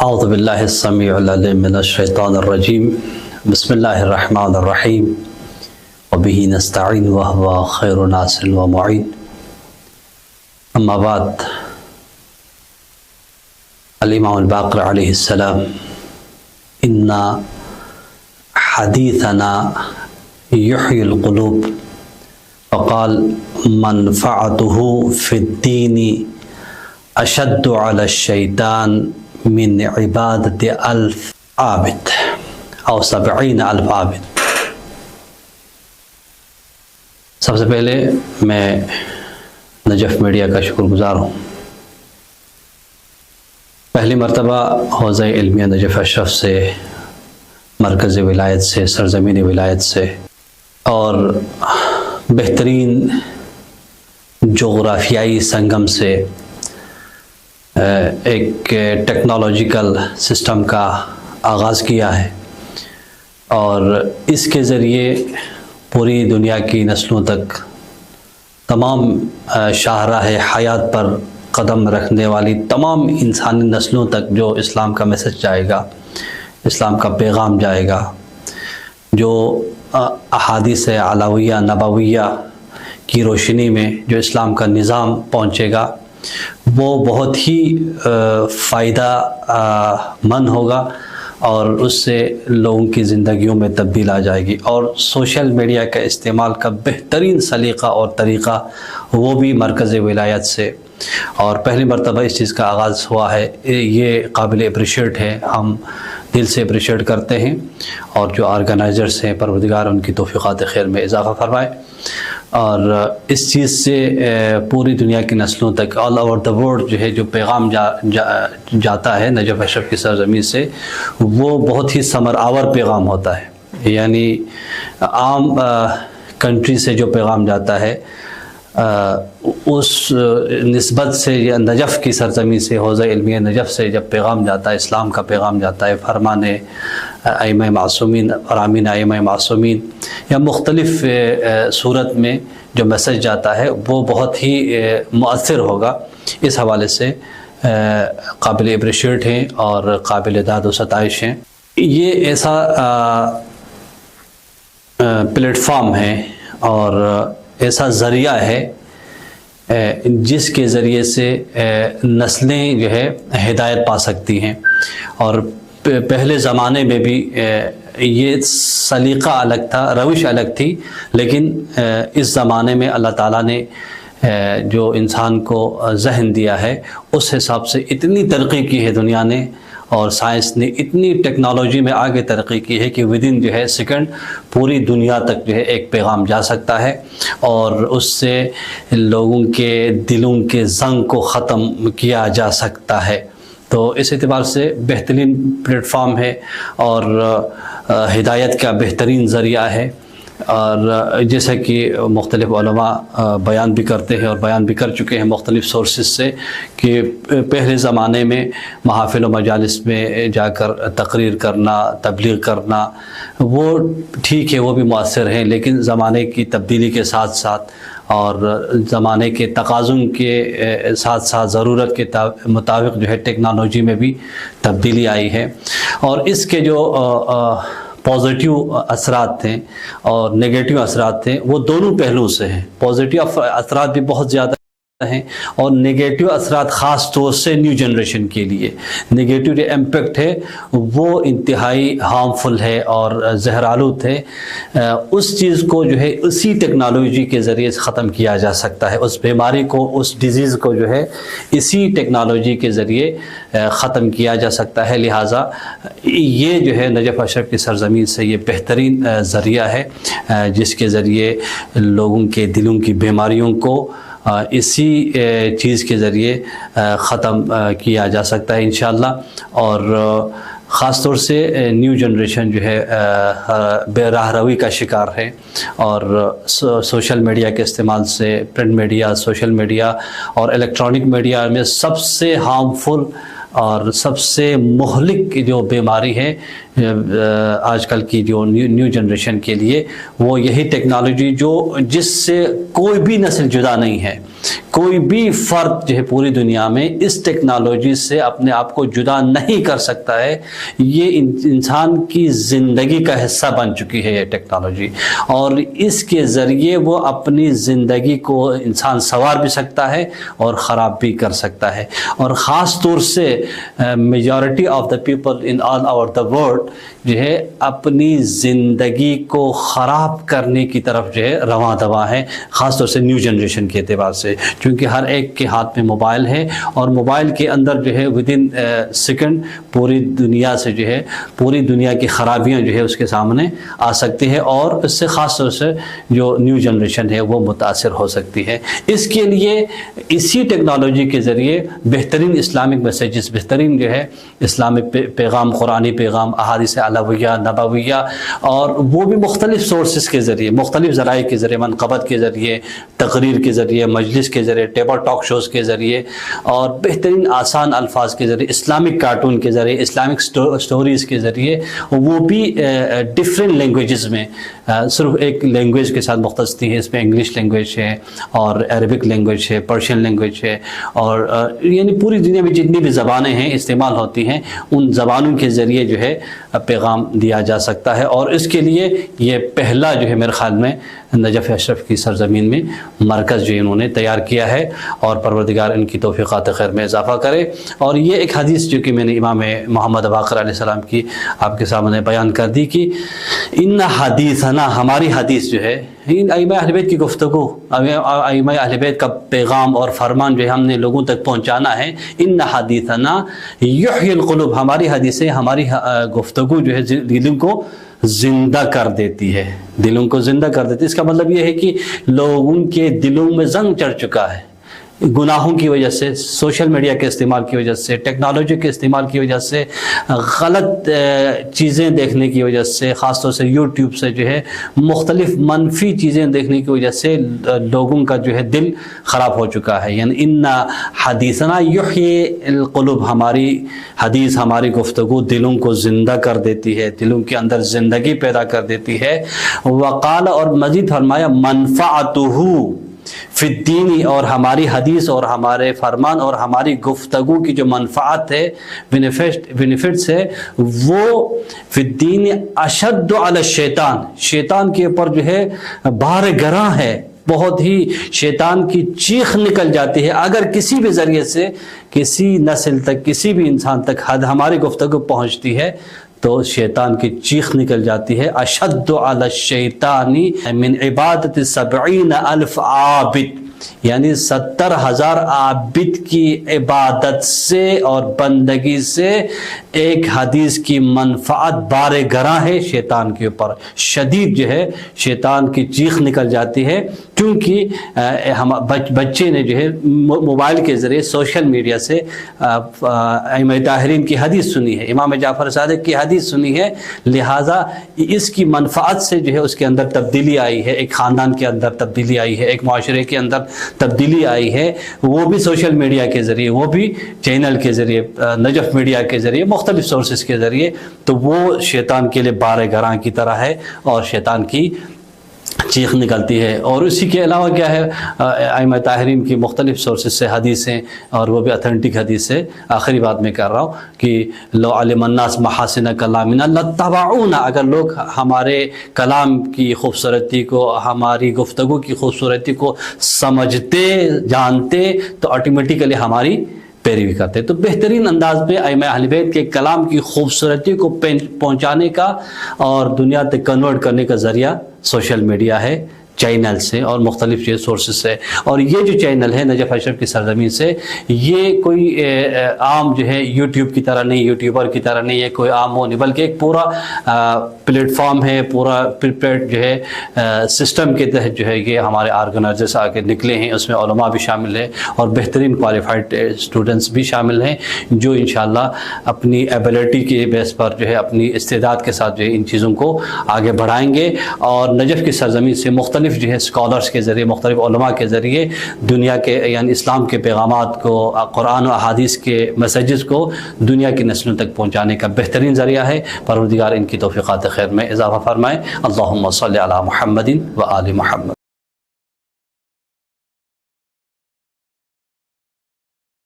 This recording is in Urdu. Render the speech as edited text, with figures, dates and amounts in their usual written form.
اعوذ باللہ السمیع العلیم من الشیطان الرجیم بسم اللہ الرحمن الرحیم وبہ نستعین وہو خیر ناصر ومعین اما بعد. الامام الباقر علیہ السلام ان حدیثنا یحیی القلوب وقال منفعته فی الدین اشد علی الشیطان من عبادت 1000 عابد او 70,000 عابد. سب سے پہلے میں نجف میڈیا کا شکر گزار ہوں. پہلی مرتبہ حوزہ علمیہ نجف اشرف سے، مرکز ولایت سے، سرزمین ولایت سے اور بہترین جغرافیائی سنگم سے ایک ٹیکنالوجیکل سسٹم کا آغاز کیا ہے اور اس کے ذریعے پوری دنیا کی نسلوں تک، تمام شاہراہ حیات پر قدم رکھنے والی تمام انسانی نسلوں تک جو اسلام کا میسج جائے گا، اسلام کا پیغام جائے گا، جو احادیث علویہ نبویہ کی روشنی میں جو اسلام کا نظام پہنچے گا، وہ بہت ہی فائدہ مند ہوگا اور اس سے لوگوں کی زندگیوں میں تبدیل آ جائے گی. اور سوشل میڈیا کا استعمال کا بہترین سلیقہ اور طریقہ وہ بھی مرکز ولایت سے، اور پہلی مرتبہ اس چیز کا آغاز ہوا ہے. یہ قابل اپریشیٹ ہے، ہم دل سے اپریشیٹ کرتے ہیں، اور جو آرگنائزرز ہیں پروردگار ان کی توفیقات خیر میں اضافہ فرمائے. اور اس چیز سے پوری دنیا کی نسلوں تک، آل اوور دا ورلڈ جو ہے جو پیغام جاتا ہے نجف اشرف کی سرزمین سے، وہ بہت ہی ثمر آور پیغام ہوتا ہے. یعنی عام کنٹری سے جو پیغام جاتا ہے اس نسبت سے نجف کی سرزمین سے، حوزہ علمیہ نجف سے جب پیغام جاتا ہے، اسلام کا پیغام جاتا ہے، فرمان ائمہ معصومین، فرامین ائمہ معصومین، یا مختلف صورت میں جو میسج جاتا ہے وہ بہت ہی مؤثر ہوگا. اس حوالے سے قابل اپریشیٹ ہیں اور قابل داد و ستائش ہیں. یہ ایسا پلیٹ فارم ہے اور ایسا ذریعہ ہے جس کے ذریعے سے نسلیں جو ہے ہدایت پا سکتی ہیں. اور پہلے زمانے میں بھی یہ سلیقہ الگ تھا، روش الگ تھی، لیکن اس زمانے میں اللہ تعالیٰ نے جو انسان کو ذہن دیا ہے اس حساب سے اتنی ترقی کی ہے دنیا نے، اور سائنس نے اتنی ٹیکنالوجی میں آگے ترقی کی ہے کہ ودن جو ہے سیکنڈ پوری دنیا تک جو ہے ایک پیغام جا سکتا ہے اور اس سے لوگوں کے دلوں کے زنگ کو ختم کیا جا سکتا ہے. تو اس اعتبار سے بہترین پلیٹ فارم ہے اور ہدایت کا بہترین ذریعہ ہے. اور جیسا کہ مختلف علماء بیان بھی کرتے ہیں اور بیان بھی کر چکے ہیں مختلف سورسز سے کہ پہلے زمانے میں محافل و مجالس میں جا کر تقریر کرنا، تبلیغ کرنا، وہ ٹھیک ہے، وہ بھی مؤثر ہیں، لیکن زمانے کی تبدیلی کے ساتھ ساتھ اور زمانے کے تقاضوں کے ساتھ ساتھ ضرورت کے مطابق جو ہے ٹیکنالوجی میں بھی تبدیلی آئی ہے. اور اس کے جو پازیٹیو اثرات تھے اور نگیٹیو اثرات تھے وہ دونوں پہلوؤں سے ہیں. پازیٹیو اثرات بھی بہت زیادہ ہیں اور نگیٹیو اثرات خاص طور سے نیو جنریشن کے لیے نگیٹیو جو امپیکٹ ہے وہ انتہائی ہارمفل ہے اور زہرآلود ہے. اس چیز کو جو ہے اسی ٹیکنالوجی کے ذریعے سے ختم کیا جا سکتا ہے. اس بیماری کو، اس ڈیزیز کو جو ہے اسی ٹیکنالوجی کے ذریعے ختم کیا جا سکتا ہے. لہٰذا یہ جو ہے نجف اشرف کی سرزمین سے یہ بہترین ذریعہ ہے جس کے ذریعے لوگوں کے دلوں کی بیماریوں کو اسی چیز کے ذریعے ختم کیا جا سکتا ہے انشاءاللہ. اور خاص طور سے نیو جنریشن جو ہے بے راہ روی کا شکار ہے اور سوشل میڈیا کے استعمال سے، پرنٹ میڈیا، سوشل میڈیا اور الیکٹرانک میڈیا میں سب سے ہارمفل اور سب سے مہلک جو بیماری ہے آج کل کی جو نیو جنریشن کے لیے، وہ یہی ٹیکنالوجی جس سے کوئی بھی نسل جدا نہیں ہے، کوئی بھی فرد جو ہے پوری دنیا میں اس ٹیکنالوجی سے اپنے آپ کو جدا نہیں کر سکتا ہے. یہ انسان کی زندگی کا حصہ بن چکی ہے یہ ٹیکنالوجی, اور اس کے ذریعے وہ اپنی زندگی کو انسان سنوار بھی سکتا ہے اور خراب بھی کر سکتا ہے. اور خاص طور سے majority of the people in all over the world جو ہے اپنی زندگی کو خراب کرنے کی طرف جو ہے رواں دواں ہے, خاص طور سے نیو جنریشن کے اعتبار سے, کیونکہ ہر ایک کے ہاتھ میں موبائل ہے, اور موبائل کے اندر جو ہے ود ان سیکنڈ پوری دنیا سے جو ہے پوری دنیا کی خرابیاں جو ہے اس کے سامنے آ سکتی ہے, اور اس سے خاص طور سے جو نیو جنریشن ہے وہ متاثر ہو سکتی ہے. اس کے لیے اسی ٹیکنالوجی کے ذریعے بہترین اسلامک میسیجز, بہترین جو ہے اسلامک پیغام, قرآنی پیغام, احادیث علویہ, نبویہ, اور وہ بھی مختلف سورسز کے ذریعے, مختلف ذرائع کے ذریعے, منقبت کے ذریعے, تقریر کے ذریعے, مجلس کے ذریعے, ٹیبل ٹاک شوز کے ذریعے, اور بہترین آسان الفاظ کے ذریعے, اسلامک کارٹون کے ذریعے, اسلامک سٹوریز کے ذریعے, وہ بھی ڈفرینٹ لینگویجز میں, صرف ایک لینگویج کے ساتھ مختص نہیں ہے, اس میں انگلش لینگویج ہے اور عربک لینگویج ہے, پرشین لینگویج ہے, اور یعنی پوری دنیا میں جتنی بھی زبانیں ہیں استعمال ہوتی ہیں ان زبانوں کے ذریعے جو ہے پیغام دیا جا سکتا ہے. اور اس کے لیے یہ پہلا جو ہے میرے خیال میں نجف اشرف کی سرزمین میں مرکز جو انہوں نے تیار کیا ہے, اور پروردگار ان کی توفیقات خیر میں اضافہ کرے. اور یہ ایک حدیث جو کہ میں نے امام محمد باقر علیہ السلام کی آپ کے سامنے بیان کر دی کہ ان حدیثنا, ہماری حدیث جو ہے, ائمہ اہل بیت کی گفتگو, ائمہ اہل بیت کا پیغام اور فرمان جو ہے ہم نے لوگوں تک پہنچانا ہے. ان حدیثنا یحیی القلوب, ہماری حدیثیں, ہماری گفتگو جو ہے دلوں کو زندہ کر دیتی ہے, دلوں کو زندہ کر دیتی ہے. اس کا مطلب یہ ہے کہ لوگوں کے دلوں میں زنگ چڑھ چکا ہے گناہوں کی وجہ سے, سوشل میڈیا کے استعمال کی وجہ سے, ٹیکنالوجی کے استعمال کی وجہ سے, غلط چیزیں دیکھنے کی وجہ سے, خاص طور سے یوٹیوب سے جو ہے مختلف منفی چیزیں دیکھنے کی وجہ سے لوگوں کا جو ہے دل خراب ہو چکا ہے. یعنی ان حدیثنا یحیی القلوب, ہماری حدیث, ہماری گفتگو دلوں کو زندہ کر دیتی ہے, دلوں کے اندر زندگی پیدا کر دیتی ہے. وقال, اور مزید فرمایا, منفعتہ فی الدین, اور ہماری حدیث اور ہمارے فرمان اور ہماری گفتگو کی جو منفعت ہے, بینیفٹس ہے, وہ فی الدین اشد علی الشیطان, شیطان کے اوپر جو ہے بار گراں ہے, بہت ہی شیطان کی چیخ نکل جاتی ہے اگر کسی بھی ذریعے سے کسی نسل تک, کسی بھی انسان تک ہماری گفتگو پہنچتی ہے تو شیطان کی چیخ نکل جاتی ہے. اشد علی الشیطان من عبادت 70,000 عابد, یعنی 70,000 عابد کی عبادت سے اور بندگی سے ایک حدیث کی منفعت بار گراں ہے شیطان کے اوپر, شدید جو ہے شیطان کی چیخ نکل جاتی ہے, کیونکہ بچے نے جو ہے موبائل کے ذریعے سوشل میڈیا سے ائمہ طاہرین کی حدیث سنی ہے, امام جعفر صادق کی حدیث سنی ہے, لہٰذا اس کی منفعت سے جو ہے اس کے اندر تبدیلی آئی ہے, ایک خاندان کے اندر تبدیلی آئی ہے, ایک معاشرے کے اندر تبدیلی آئی ہے, وہ بھی سوشل میڈیا کے ذریعے, وہ بھی چینل کے ذریعے, نجف میڈیا کے ذریعے, مختلف سورسز کے ذریعے. تو وہ شیطان کے لیے بار گراں کی طرح ہے اور شیطان کی چیخ نکلتی ہے. اور اسی کے علاوہ کیا ہے, ائمہ طاہرین کی مختلف سورسز سے حدیثیں, اور وہ بھی اتھینٹک حدیث سے. آخری بات میں کر رہا ہوں کہ لو علم الناس محاسن کلامنا لاتبعونا, اگر لوگ ہمارے کلام کی خوبصورتی کو, ہماری گفتگو کی خوبصورتی کو سمجھتے, جانتے, تو آٹومیٹیکلی ہماری پیروی کرتے. تو بہترین انداز پہ ائمہ اہل بیت کے کلام کی خوبصورتی کو پہنچانے کا اور دنیا تک کنورٹ کرنے کا ذریعہ سوشل میڈیا ہے, چینل سے اور مختلف سورسز سے. اور یہ جو چینل ہے نجف اشرف کی سرزمین سے, یہ کوئی عام جو ہے یوٹیوب کی طرح نہیں, یوٹیوبر کی طرح نہیں ہے, کوئی عام وہ نہیں, بلکہ ایک پورا پلیٹ فارم ہے, پورا پریپیئرڈ جو ہے سسٹم کے تحت جو ہے یہ ہمارے آرگنائزرز آ کے نکلے ہیں. اس میں علماء بھی شامل ہیں اور بہترین کوالیفائڈ اسٹوڈنٹس بھی شامل ہیں, جو انشاءاللہ اپنی ایبلٹی کے بیس پر جو ہے اپنی استعداد کے ساتھ جو ہے ان چیزوں کو آگے بڑھائیں گے. اور نجف کی سرزمین سے مختلف جو ہے اسکالرس کے ذریعے, مختلف علماء کے ذریعے دنیا کے یعنی اسلام کے پیغامات کو, قرآن و احادیث کے میسیجز کو دنیا کی نسلوں تک پہنچانے کا بہترین ذریعہ ہے. پروردگار ان کی توفیقات خیر میں اضافہ فرمائے. اللہم صلی علی محمد و آل محمد.